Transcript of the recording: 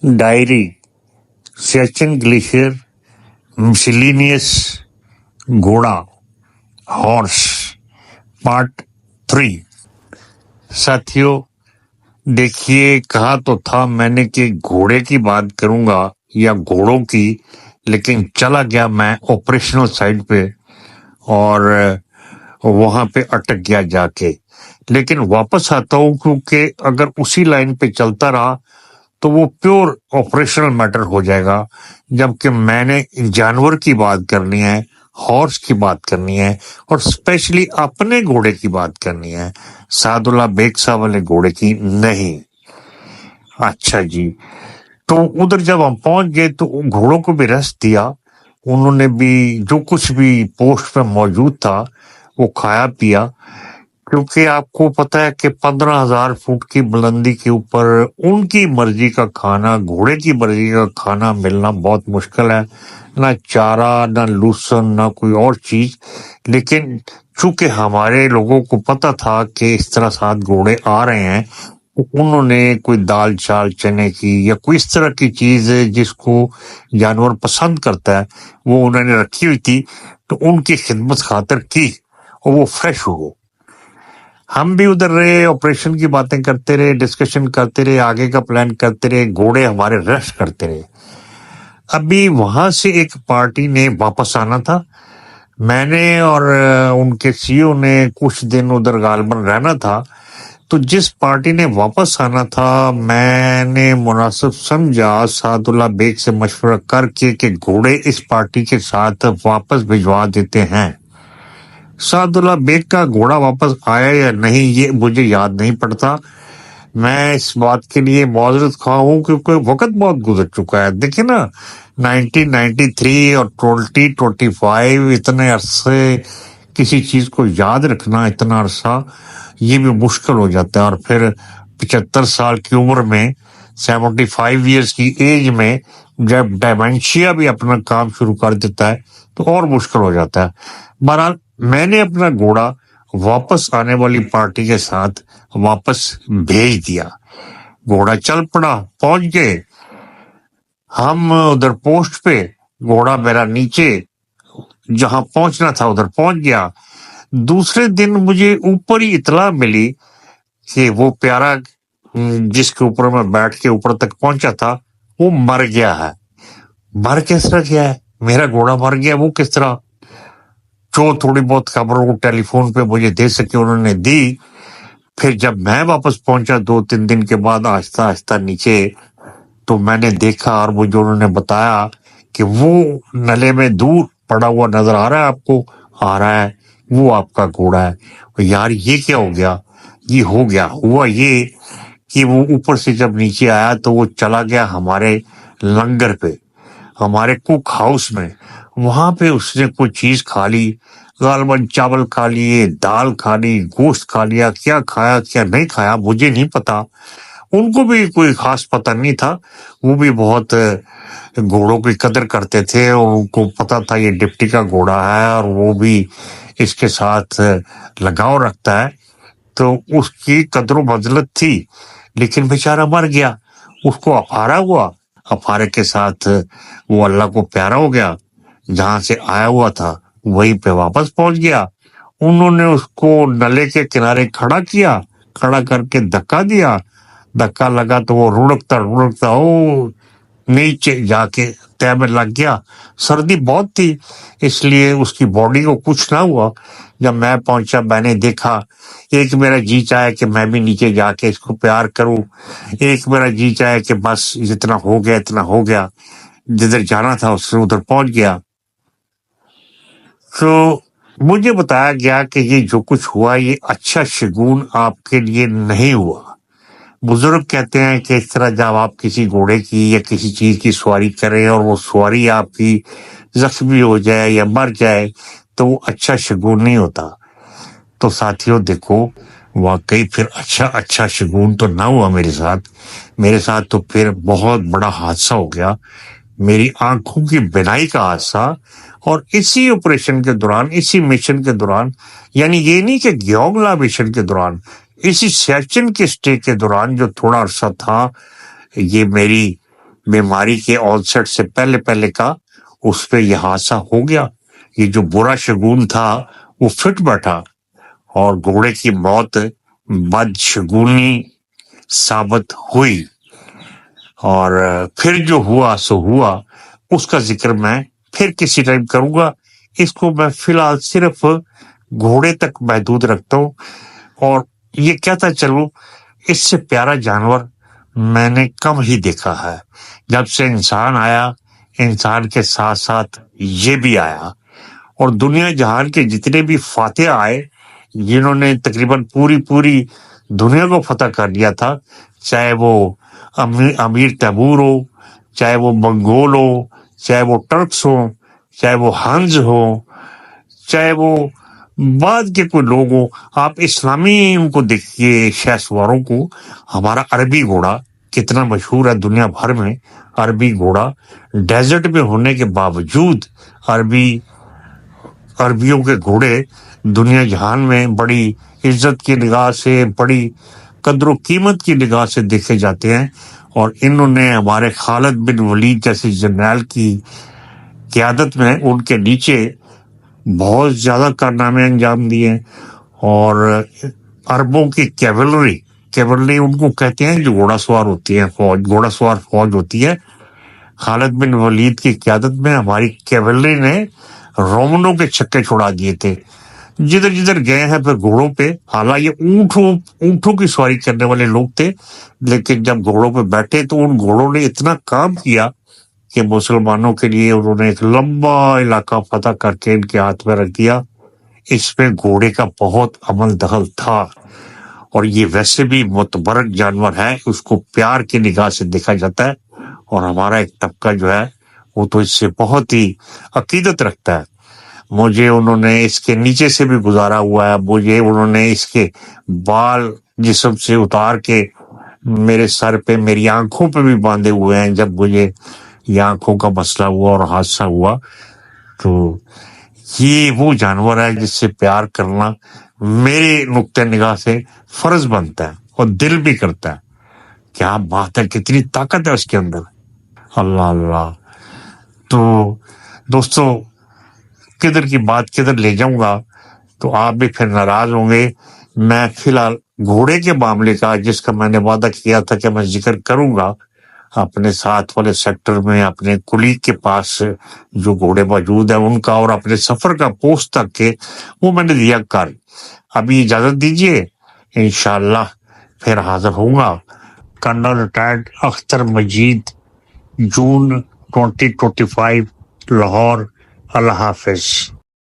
Diary, Siachen glacier, miscellaneous, घोड़ा, horse, part 3। साथियों, देखिए, कहा तो था मैंने कि घोड़े की बात करूंगा या घोड़ों की, लेकिन चला गया मैं ऑपरेशनल साइड पे और वहां पे अटक गया जाके। लेकिन वापस आता हूं क्योंकि अगर उसी लाइन पे चलता रहा तो वो प्योर ऑपरेशनल मैटर हो जाएगा, जबकि मैंने जानवर की बात करनी है, हॉर्स की बात करनी है और स्पेशली अपने घोड़े की बात करनी है, सादुल्ला बेग साहब वाले घोड़े की नहीं। अच्छा जी, तो उधर जब हम पहुंच गए तो घोड़ों को भी रेस्ट दिया। उन्होंने भी जो कुछ भी पोस्ट पे मौजूद था वो खाया पिया, क्योंकि आपको पता है कि 15,000 फुट की बुलंदी के ऊपर उनकी मर्जी का खाना, घोड़े की मर्जी का खाना मिलना बहुत मुश्किल है। ना चारा, ना लूसन, ना कोई और चीज। लेकिन चूंकि हमारे लोगों को पता था कि इस तरह साथ घोड़े आ रहे हैं, तो उन्होंने कोई दाल चाल चने की या कोई इस तरह की चीज जिसको जानवर पसंद करता है वो उन्होंने रखी हुई थी, तो उनकी खिदमत खातिर की और वो फ्रेश हो। हम भी उधर रहे, ऑपरेशन की बातें करते रहे, डिस्कशन करते रहे, आगे का प्लान करते रहे, घोड़े हमारे रेस्ट करते रहे। अभी वहां से एक पार्टी ने वापस आना था। मैंने और उनके सीईओ ने कुछ दिन उधर गालबन रहना था। तो जिस पार्टी ने वापस आना था, मैंने मुनासिब समझा सादुल्ला बेग से मशवरा करके कि घोड़े इस पार्टी के साथ वापस भिजवा देते हैं। सादुल्ला बेग का घोड़ा वापस आया या नहीं ये मुझे याद नहीं पड़ता। मैं इस बात के लिए माजरत खा हूं क्योंकि वक्त बहुत गुजर चुका है। देखिए ना, 1993 और 2025, इतने अरसे किसी चीज को याद रखना, इतना अरसा, ये भी मुश्किल हो जाता है। और फिर 75 साल की उम्र में, 75 ईयर्स की एज में, जब डायमेंशिया भी अपना काम शुरू कर देता है तो और मुश्किल हो जाता है। बहरहाल, मैंने अपना घोड़ा वापस आने वाली पार्टी के साथ वापस भेज दिया। घोड़ा चल पड़ा, पहुंच गए हम उधर पोस्ट पे। घोड़ा मेरा नीचे जहां पहुंचना था उधर पहुंच गया। दूसरे दिन मुझे ऊपर ही इतला मिली कि वो प्यारा जिसके ऊपर मैं बैठ के ऊपर तक पहुंचा था वो मर गया है। मर किस तरह गया है? मेरा घोड़ा मर गया, वो किस तरह? जो थोड़ी बहुत खबरों को टेलीफोन पे मुझे दे सके उन्होंने दी। फिर जब मैं वापस पहुंचा 2-3 दिन के बाद आहिस्ता आहिस्ता नीचे, तो मैंने देखा और मुझे उन्होंने बताया कि वो नले में दूर पड़ा हुआ नजर आ रहा है आपको, आ रहा है, वो आपका घोड़ा है। यार ये क्या हो गया? ये हो गया, हुआ ये कि वो ऊपर से जब नीचे आया तो वो चला गया हमारे लंगर पे, हमारे कुक हाउस में। वहां पे उसने कोई चीज खा ली, गालबन चावल खा लिए, दाल खा ली, गोश्त खा लिया। क्या खाया क्या नहीं खाया मुझे नहीं पता, उनको भी कोई खास पता नहीं था। वो भी बहुत घोड़ों की कदर करते थे और उनको पता था ये डिप्टी का घोड़ा है और वो भी इसके साथ लगाव रखता है, तो उसकी कदर बदलत थी। लेकिन बेचारा मर गया, उसको अफारा हुआ, अफारे के साथ वो अल्लाह को प्यारा हो गया। जहां से आया हुआ था वहीं पे वापस पहुंच गया। उन्होंने उसको नले के किनारे खड़ा किया, खड़ा करके धक्का दिया। धक्का लगा तो वो रुड़कता ओ नीचे जाके तय में लग गया। सर्दी बहुत थी इसलिए उसकी बॉडी को कुछ ना हुआ। जब मैं पहुंचा मैंने देखा, एक मेरा जी चाहे कि मैं भी नीचे जाके इसको प्यार करूं, एक मेरा जी चाहे कि बस जितना हो गया इतना हो गया, जिधर जाना था उससे उधर पहुंच गया। तो मुझे बताया गया कि ये जो कुछ हुआ ये अच्छा शगुन आपके लिए नहीं हुआ। बुजुर्ग कहते हैं कि इस तरह जब आप किसी घोड़े की या किसी चीज की सवारी करें और वो सवारी आपकी जख्मी हो जाए या मर जाए तो वो अच्छा शगुन नहीं होता। तो साथियों देखो, वाकई फिर अच्छा शगुन तो ना हुआ मेरे साथ। मेरे साथ तो फिर बहुत बड़ा हादसा हो गया, मेरी आंखों की बिनाई का हादसा। और इसी ऑपरेशन के दौरान, इसी मिशन के दौरान, यानी ये नहीं कि ग्योंगला मिशन के दौरान, इसी सियाचिन के स्टे के दौरान जो थोड़ा अरसा था, ये मेरी بیماری کے آنسٹ سے پہلے پہلے کا اس پہ یہ حادثہ ہو گیا. یہ جو برا شگون تھا وہ فٹ بیٹھا اور گھوڑے کی موت بد شگونی ثابت ہوئی. اور پھر جو ہوا سو ہوا، اس کا ذکر میں پھر کسی ٹائم کروں گا. اس کو میں فی الحال صرف گھوڑے تک محدود رکھتا ہوں. اور یہ کہتا چلوں، اس سے پیارا جانور میں نے کم ہی دیکھا ہے. جب سے انسان آیا، انسان کے ساتھ ساتھ یہ بھی آیا. اور دنیا جہان کے جتنے بھی فاتح آئے، جنہوں نے تقریباً پوری دنیا کو فتح کر لیا تھا، چاہے وہ امیر تیمور ہو، چاہے وہ منگول ہو، چاہے وہ ٹرکس ہوں، چاہے وہ ہنز ہو، چاہے وہ بعد کے کوئی لوگ ہوں. آپ اسلامی ان کو دیکھیے، شہ سواروں کو. ہمارا عربی گھوڑا کتنا مشہور ہے دنیا بھر میں. عربی گھوڑا ڈیزرٹ میں ہونے کے باوجود عربیوں کے گھوڑے دنیا جہان میں بڑی عزت کی نگاہ سے، بڑی قدر و قیمت کی نگاہ سے دیکھے جاتے ہیں. اور انہوں نے ہمارے خالد بن ولید جیسے جنرل کی قیادت میں ان کے نیچے بہت زیادہ کارنامے انجام دیے. اور عربوں کی کیولری ان کو کہتے ہیں جو گھوڑا سوار ہوتی ہے، گھوڑا سوار فوج ہوتی ہے. خالد بن ولید کی قیادت میں ہماری کیولری نے رومنوں کے چھکے چھڑا دیے تھے. جدھر جدھر گئے ہیں پھر گھوڑوں پہ. حالانکہ یہ اونٹوں کی سواری کرنے والے لوگ تھے، لیکن جب گھوڑوں پہ بیٹھے تو ان گھوڑوں نے اتنا کام کیا کہ مسلمانوں کے لیے انہوں نے ایک لمبا علاقہ فتح کر کے ان کے ہاتھ میں رکھ دیا. اس پہ گھوڑے کا بہت عمل دخل تھا. اور یہ ویسے بھی متبرک جانور ہے، اس کو پیار کی نگاہ سے دیکھا جاتا ہے. اور ہمارا ایک طبقہ جو ہے وہ تو اس سے بہت ہی عقیدت رکھتا ہے. مجھے انہوں نے اس کے نیچے سے بھی گزارا ہوا ہے. مجھے انہوں نے اس کے بال جسم سے اتار کے میرے سر پہ، میری آنکھوں پہ بھی باندھے ہوئے ہیں. جب مجھے یہ آنکھوں کا مسئلہ ہوا اور حادثہ ہوا تو یہ وہ جانور ہے جس سے پیار کرنا میرے نقطۂ نگاہ سے فرض بنتا ہے اور دل بھی کرتا ہے. کیا بات ہے، کتنی طاقت ہے اس کے اندر. اللہ اللہ. تو دوستو، کدھر کی بات کدھر لے جاؤں گا تو آپ بھی پھر ناراض ہوں گے. میں فی الحال گھوڑے کے معاملے کا، جس کا میں نے وعدہ کیا تھا کہ میں ذکر کروں گا اپنے ساتھ والے سیکٹر میں، اپنے کلیگ کے پاس جو گھوڑے موجود ہیں ان کا، اور اپنے سفر کا پوسٹ تک کے، وہ میں نے دیا کر. ابھی اجازت دیجیے، انشاءاللہ پھر حاضر ہوں گا. کرنل ریٹائرڈ اختر مجید، جون 2025، لاہور. اللہ حافظ.